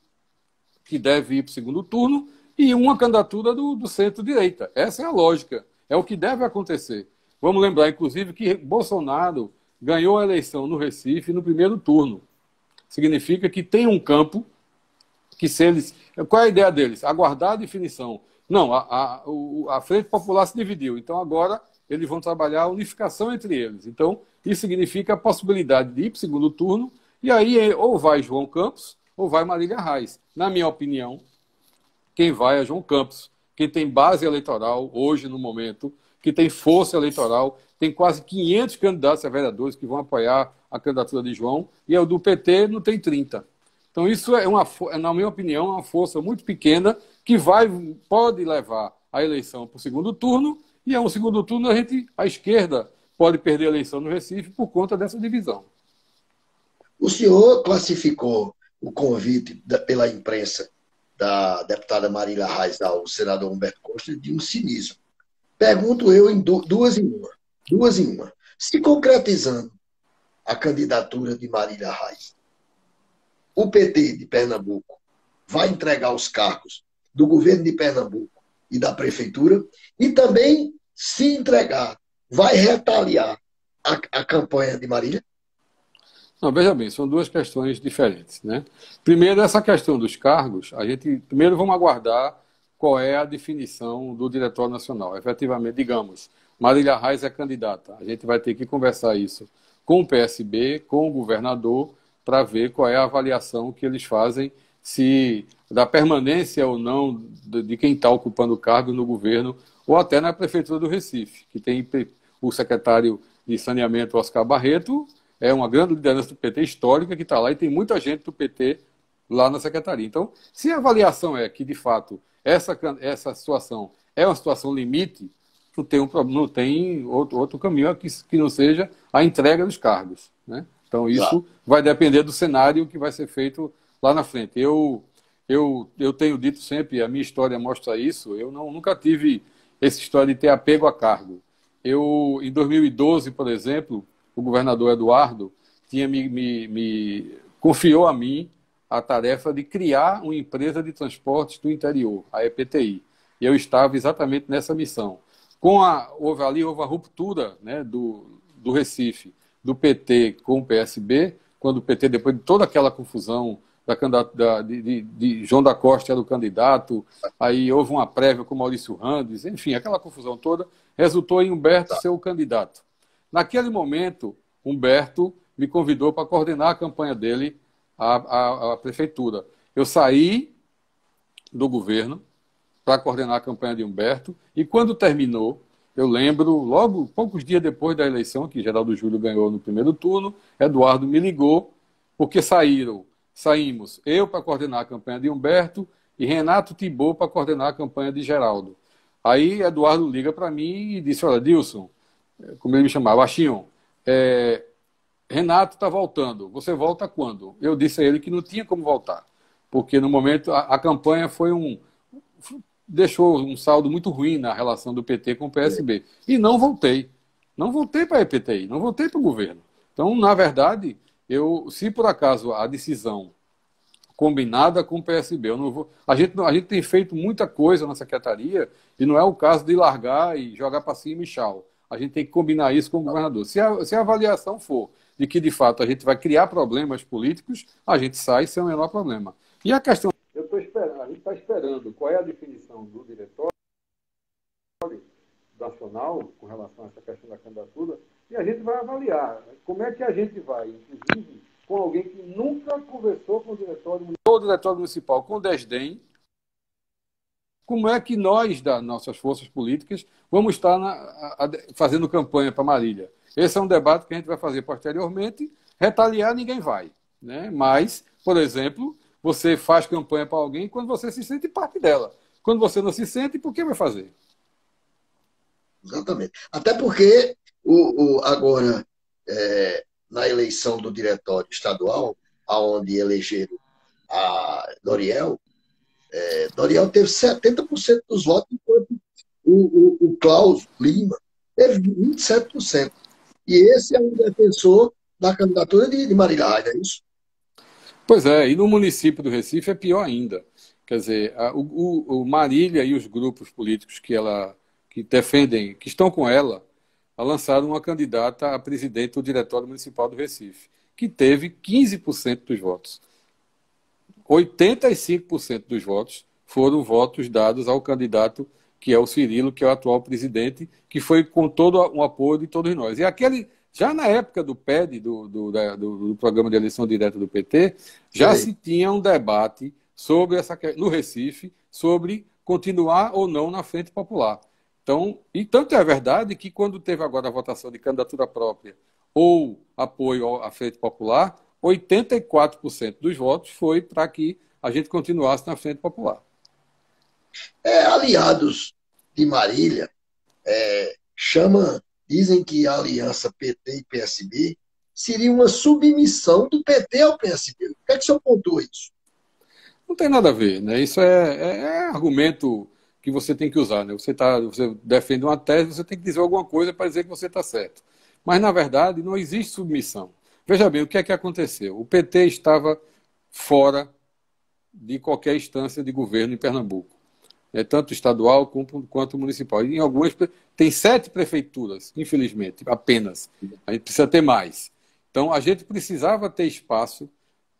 que deve ir para o segundo turno, e uma candidatura do centro-direita. Essa é a lógica, é o que deve acontecer. Vamos lembrar, inclusive, que Bolsonaro ganhou a eleição no Recife no primeiro turno. Significa que tem um campo que, se eles... Qual é a ideia deles? Aguardar a definição. Não, a Frente Popular se dividiu, então agora eles vão trabalhar a unificação entre eles. Então, isso significa a possibilidade de ir para o segundo turno, e aí ou vai João Campos ou vai Marília Reis. Na minha opinião, quem vai é João Campos, quem tem base eleitoral hoje, no momento, que tem força eleitoral, tem quase 500 candidatos a vereadores que vão apoiar a candidatura de João, e o do PT não tem 30. Então isso na minha opinião, uma força muito pequena que pode levar a eleição para o segundo turno, e um segundo turno a esquerda pode perder a eleição no Recife por conta dessa divisão. O senhor classificou o convite pela imprensa da deputada Marília Reis ao senador Humberto Costa de um cinismo. Pergunto eu em duas em uma. Se concretizando a candidatura de Marília Reis, o PT de Pernambuco vai entregar os cargos do governo de Pernambuco e da prefeitura, e também, se entregar, vai retaliar a campanha de Marília? Não, veja bem, são duas questões diferentes, né? Primeiro, essa questão dos cargos, primeiro vamos aguardar qual é a definição do Diretório Nacional. Efetivamente, digamos, Marília Reis é candidata. A gente vai ter que conversar isso com o PSB, com o governador, para ver qual é a avaliação que eles fazem da permanência ou não de quem está ocupando o cargo no governo, ou até na Prefeitura do Recife, que tem o secretário de Saneamento, Oscar Barreto, é uma grande liderança do PT histórica que está lá, e tem muita gente do PT lá na secretaria. Então, se a avaliação é que, de fato, essa situação é uma situação limite, não tem outro caminho que não seja a entrega dos cargos, né? Então, isso vai depender do cenário que vai ser feito lá na frente. Eu tenho dito sempre, a minha história mostra isso, eu nunca tive essa história de ter apego a cargo. em 2012, por exemplo, o governador Eduardo tinha me confiou a mim a tarefa de criar uma empresa de transportes do interior, a EPTI. E eu estava exatamente nessa missão. Houve a ruptura, né, do Recife, do PT com o PSB, quando o PT, depois de toda aquela confusão de João da Costa era o candidato, aí houve uma prévia com Maurício Randes, enfim, aquela confusão toda, resultou em Humberto ser o candidato. Naquele momento, Humberto me convidou para coordenar a campanha dele à prefeitura. Eu saí do governo para coordenar a campanha de Humberto, e quando terminou, eu lembro, logo, poucos dias depois da eleição, que Geraldo Júlio ganhou no primeiro turno, Eduardo me ligou, porque saímos eu para coordenar a campanha de Humberto e Renato Thibault para coordenar a campanha de Geraldo. Aí Eduardo liga para mim e disse, olha, Dilson, como ele me chamava, Baixinho, Renato está voltando, você volta quando? Eu disse a ele que não tinha como voltar, porque no momento a campanha deixou um saldo muito ruim na relação do PT com o PSB. E não voltei. Não voltei para a EPTI, não voltei para o governo. Então, na verdade, se por acaso a decisão combinada com o PSB, eu não vou. A gente tem feito muita coisa na secretaria e não é o caso de largar e jogar para cima e tchau. A gente tem que combinar isso com o governador. Se a avaliação for de que, de fato, a gente vai criar problemas políticos, a gente sai sem o menor problema. E a questão. Eu estou esperando, a gente está esperando qual é a definição do diretório nacional com relação a essa questão da candidatura, e a gente vai avaliar como é que a gente vai, inclusive, com alguém que nunca conversou com o diretório municipal, com desdém, como é que nós, das nossas forças políticas, vamos estar fazendo campanha para Marília. Esse é um debate que a gente vai fazer posteriormente. Retaliar ninguém vai, né? Mas, por exemplo, você faz campanha para alguém quando você se sente parte dela. Quando você não se sente, por que vai fazer? Exatamente. Até porque agora, na eleição do diretório estadual, onde elegeram a Doriel, Doriel teve 70% dos votos, enquanto o Klaus Lima teve 27%. E esse é um defensor da candidatura de Marília Reis, é isso? Pois é, e no município do Recife é pior ainda. Quer dizer, o Marília e os grupos políticos que defendem, que estão com ela, lançaram uma candidata a presidente do Diretório Municipal do Recife, que teve 15% dos votos. 85% dos votos foram votos dados ao candidato que é o Cirilo, que é o atual presidente, que foi com todo o apoio de todos nós. E já na época do PED, do Programa de Eleição Direta do PT, já se tinha um debate no Recife sobre continuar ou não na Frente Popular. Então, e tanto é verdade que quando teve agora a votação de candidatura própria ou apoio à Frente Popular, 84% dos votos foi para que a gente continuasse na Frente Popular. Aliados de Marília dizem que a aliança PT e PSB seria uma submissão do PT ao PSB. Por que é que o senhor pontua isso? Não tem nada a ver, né? Isso é argumento que você tem que usar, né? Você defende uma tese, você tem que dizer alguma coisa para dizer que você está certo. Mas, na verdade, não existe submissão. Veja bem, o que é que aconteceu? O PT estava fora de qualquer instância de governo em Pernambuco, tanto estadual quanto municipal. E em algumas tem 7 prefeituras, infelizmente, apenas. A gente precisa ter mais. Então, a gente precisava ter espaço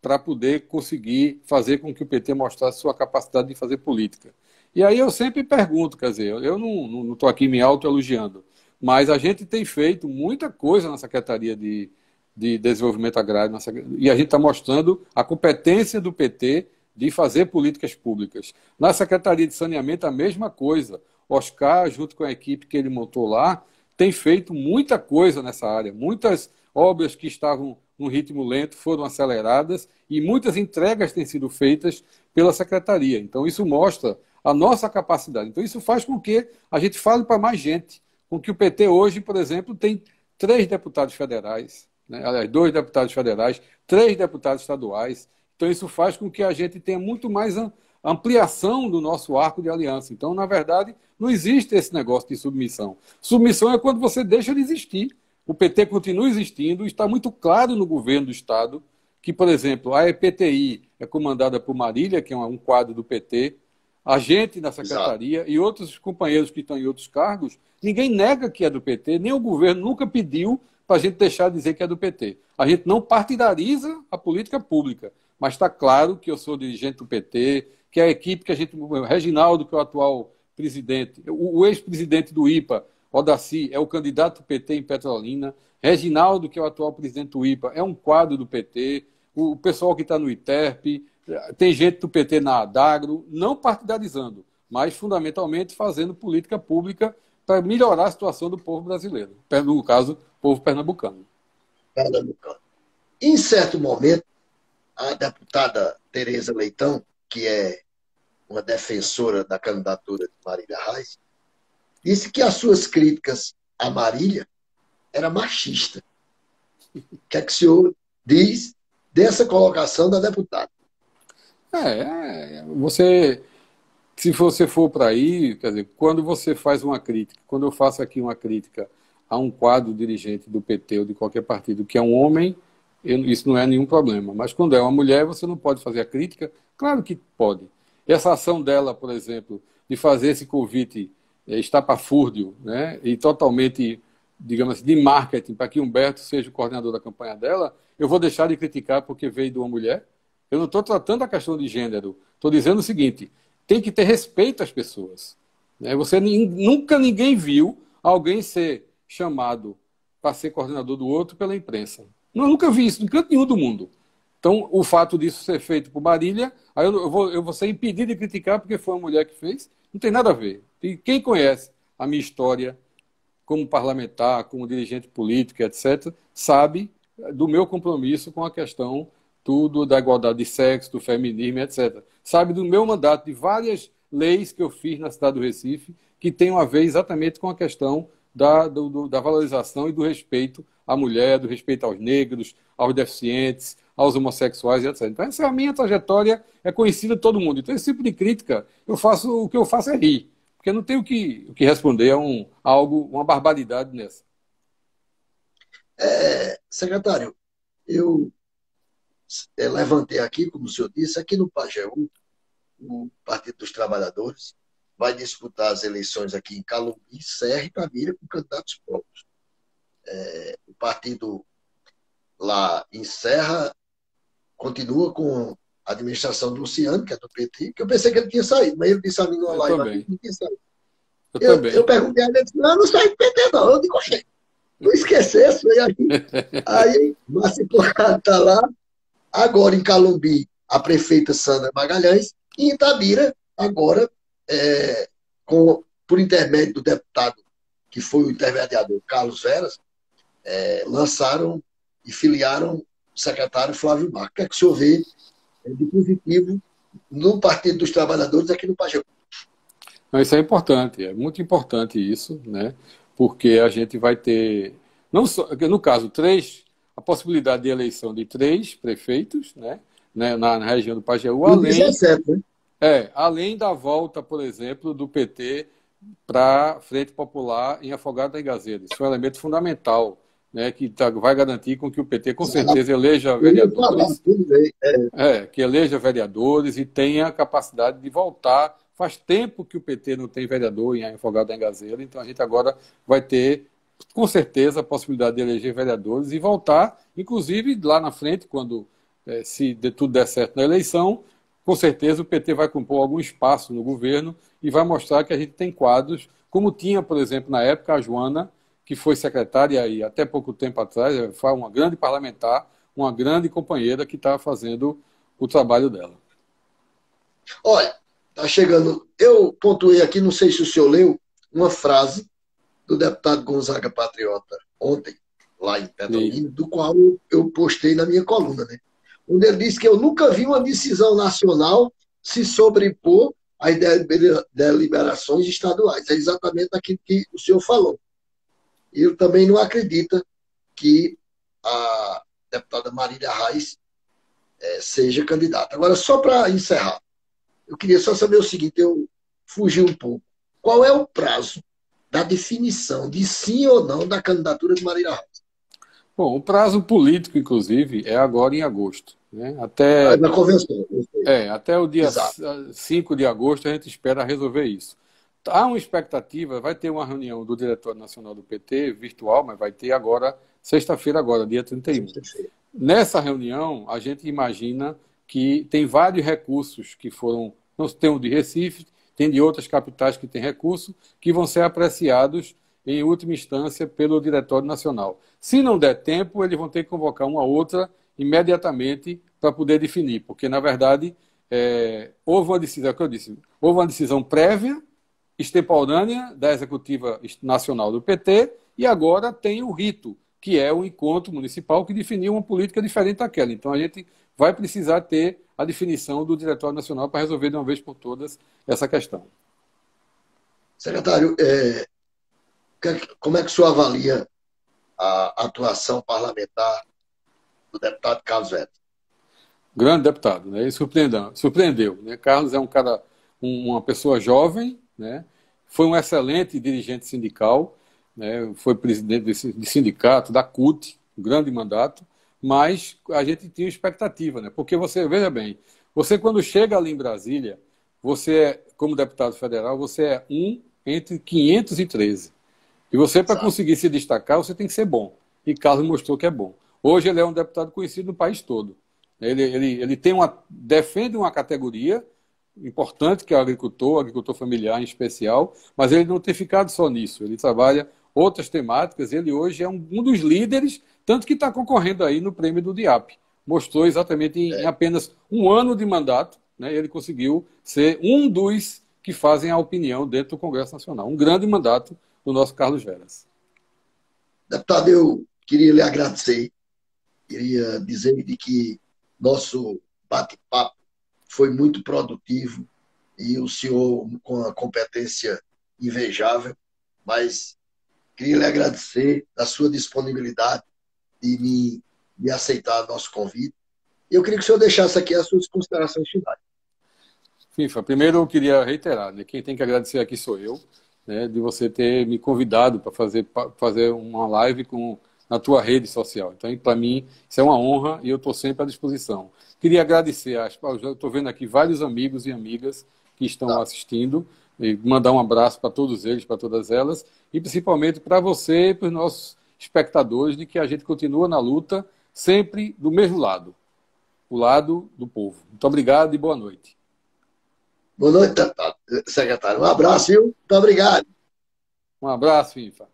para poder conseguir fazer com que o PT mostrasse sua capacidade de fazer política. E aí eu sempre pergunto, quer dizer, eu não estou aqui me autoelogiando, mas a gente tem feito muita coisa na Secretaria de Desenvolvimento Agrário, e a gente está mostrando a competência do PT de fazer políticas públicas. Na Secretaria de Saneamento, a mesma coisa. Oscar, junto com a equipe que ele montou lá, tem feito muita coisa nessa área. Muitas obras que estavam num ritmo lento foram aceleradas e muitas entregas têm sido feitas pela Secretaria. Então, isso mostra a nossa capacidade. Então, isso faz com que a gente fale para mais gente. Com que o PT hoje, por exemplo, tem 3 deputados federais, né? Aliás, 2 deputados federais, 3 deputados estaduais. Então, isso faz com que a gente tenha muito mais ampliação do nosso arco de aliança. Então, na verdade, não existe esse negócio de submissão. Submissão é quando você deixa de existir. O PT continua existindo, está muito claro no governo do Estado que, por exemplo, a EPTI é comandada por Marília, que é um quadro do PT, a gente na secretaria e outros companheiros que estão em outros cargos, ninguém nega que é do PT, nem o governo nunca pediu para a gente deixar de dizer que é do PT. A gente não partidariza a política pública, mas está claro que eu sou dirigente do PT, que a equipe que a gente... O Reginaldo, que é o atual presidente, o ex-presidente do IPA, Odaci, é o candidato do PT em Petrolina, Reginaldo, que é o atual presidente do IPA, é um quadro do PT, o pessoal que está no ITERP, tem gente do PT na Adagro, não partidarizando, mas fundamentalmente fazendo política pública para melhorar a situação do povo brasileiro, no caso, povo pernambucano. Em certo momento, a deputada Tereza Leitão, que é uma defensora da candidatura de Marília Reis, disse que as suas críticas a Marília era machista. O que é que o senhor diz dessa colocação da deputada? Se você for para aí, quer dizer, quando você faz uma crítica, quando eu faço aqui uma crítica a um quadro dirigente do PT ou de qualquer partido que é um homem, isso não é nenhum problema. Mas quando é uma mulher, você não pode fazer a crítica? Claro que pode. Essa ação dela, por exemplo, de fazer esse convite estapafúrdio, né, e totalmente, digamos assim, de marketing para que Humberto seja o coordenador da campanha dela, eu vou deixar de criticar porque veio de uma mulher? Eu não estou tratando a questão de gênero. Estou dizendo o seguinte, tem que ter respeito às pessoas. Né? Nunca ninguém viu alguém ser chamado para ser coordenador do outro pela imprensa. Eu nunca vi isso em canto nenhum do mundo. Então, o fato disso ser feito por Marília, aí eu vou ser impedido de criticar porque foi uma mulher que fez, não tem nada a ver. E quem conhece a minha história como parlamentar, como dirigente político, etc., sabe do meu compromisso com a questão da igualdade de sexo, do feminismo, etc. Sabe do meu mandato, de várias leis que eu fiz na cidade do Recife, que tem a ver exatamente com a questão da valorização e do respeito à mulher, do respeito aos negros, aos deficientes, aos homossexuais, etc. Então, essa é a minha trajetória, é conhecida de todo mundo. Então, esse tipo de crítica, o que eu faço é rir, porque eu não tenho o que responder a uma barbaridade nessa. Secretário, eu levantei aqui, como o senhor disse, aqui no Pajeú, o Partido dos Trabalhadores vai disputar as eleições aqui em Calumbi, Serra e Itabira com candidatos próprios. O partido lá em Serra continua com a administração do Luciano, que é do PT, que eu pensei que ele tinha saído, mas ele disse a mim numa live aqui que não tinha saído. Eu perguntei a ele, disse, não, eu não saí do PT não. Eu digo, oxe, não esquecesse, aí Márcio Conrado está lá, agora em Calumbi, a prefeita Sandra Magalhães, e em Itabira, agora, por intermédio do deputado, que foi o intermediador Carlos Veras, lançaram e filiaram o secretário Flávio Marques. O que é que o senhor vê de positivo no Partido dos Trabalhadores aqui no Pajeú? Isso é importante, é muito importante isso, né? Porque a gente vai ter, não só, no caso, a possibilidade de eleição de 3 prefeitos, né? Na região do Pajeú, além da volta, por exemplo, do PT para a Frente Popular em Afogado da Engazeira. Isso é um elemento fundamental, né, que vai garantir com que o PT, com certeza, eleja vereadores, que eleja vereadores e tenha a capacidade de voltar. Faz tempo que o PT não tem vereador em Afogado da Engazeira, então a gente agora vai ter, com certeza, a possibilidade de eleger vereadores e voltar, inclusive, lá na frente, quando se tudo der certo na eleição, com certeza o PT vai compor algum espaço no governo e vai mostrar que a gente tem quadros, como tinha, por exemplo, na época, a Joana, que foi secretária e até pouco tempo atrás foi uma grande parlamentar, uma grande companheira que estava fazendo o trabalho dela. Olha, está chegando, eu pontuei aqui, não sei se o senhor leu, uma frase do deputado Gonzaga Patriota ontem, lá em Petrolina, do qual eu postei na minha coluna, né? Onde ele disse que eu nunca vi uma decisão nacional se sobrepor às deliberações estaduais. É exatamente aquilo que o senhor falou. Eu também não acredito que a deputada Marília Reis seja candidata. Agora, só para encerrar, eu queria só saber o seguinte, eu fugi um pouco. Qual é o prazo da definição de sim ou não da candidatura de Marília Reis? Bom, o prazo político, inclusive, é agora em agosto, né? Na convenção. Até o dia Exato. 5 de agosto a gente espera resolver isso. Há uma expectativa, vai ter uma reunião do Diretório Nacional do PT, virtual, mas vai ter agora, sexta-feira agora, dia 31. Nessa reunião, a gente imagina que tem vários recursos que foram, não tem o de Recife, tem de outras capitais que têm recurso, que vão ser apreciados em última instância pelo Diretório Nacional. Se não der tempo, eles vão ter que convocar uma outra imediatamente para poder definir, porque, na verdade, houve uma decisão, é o que eu disse, houve uma decisão prévia, extemporânea, da Executiva Nacional do PT, e agora tem o rito, que é o encontro municipal que definiu uma política diferente daquela. Então, a gente vai precisar ter a definição do Diretório Nacional para resolver de uma vez por todas essa questão. Secretário, como é que o senhor avalia a atuação parlamentar do deputado Carlos Veto? Grande deputado, né? Ele surpreendeu, né? Carlos é um cara, uma pessoa jovem, né? Foi um excelente dirigente sindical, né? Foi presidente de sindicato, da CUT, um grande mandato, mas a gente tinha expectativa, né? Porque você, veja bem, você quando chega ali em Brasília, você, como deputado federal, você é um entre 513. E você, para conseguir se destacar, você tem que ser bom. E Carlos mostrou que é bom. Hoje ele é um deputado conhecido no país todo. Ele defende uma categoria importante, que é o agricultor familiar em especial, mas ele não tem ficado só nisso. Ele trabalha outras temáticas. Ele hoje é um dos líderes, tanto que está concorrendo aí no prêmio do DIAP. Mostrou exatamente em apenas um ano de mandato, né, ele conseguiu ser um dos que fazem a opinião dentro do Congresso Nacional. Um grande mandato do nosso Carlos Veras. Deputado, eu queria lhe agradecer. Queria dizer de que nosso bate-papo foi muito produtivo e o senhor com a competência invejável, mas queria lhe agradecer a sua disponibilidade de me aceitar nosso convite. Eu queria que o senhor deixasse aqui as suas considerações finais. FIFA, primeiro eu queria reiterar, né, quem tem que agradecer aqui sou eu, né, de você ter me convidado para fazer uma live na tua rede social. Então, para mim, isso é uma honra e eu estou sempre à disposição. Queria agradecer, eu estou vendo aqui vários amigos e amigas que estão assistindo, e mandar um abraço para todos eles, para todas elas, e principalmente para você e para os nossos espectadores, de que a gente continua na luta, sempre do mesmo lado, o lado do povo. Muito obrigado e boa noite. Boa noite, deputado, secretário. Um abraço, viu? Muito obrigado. Um abraço, FIFA.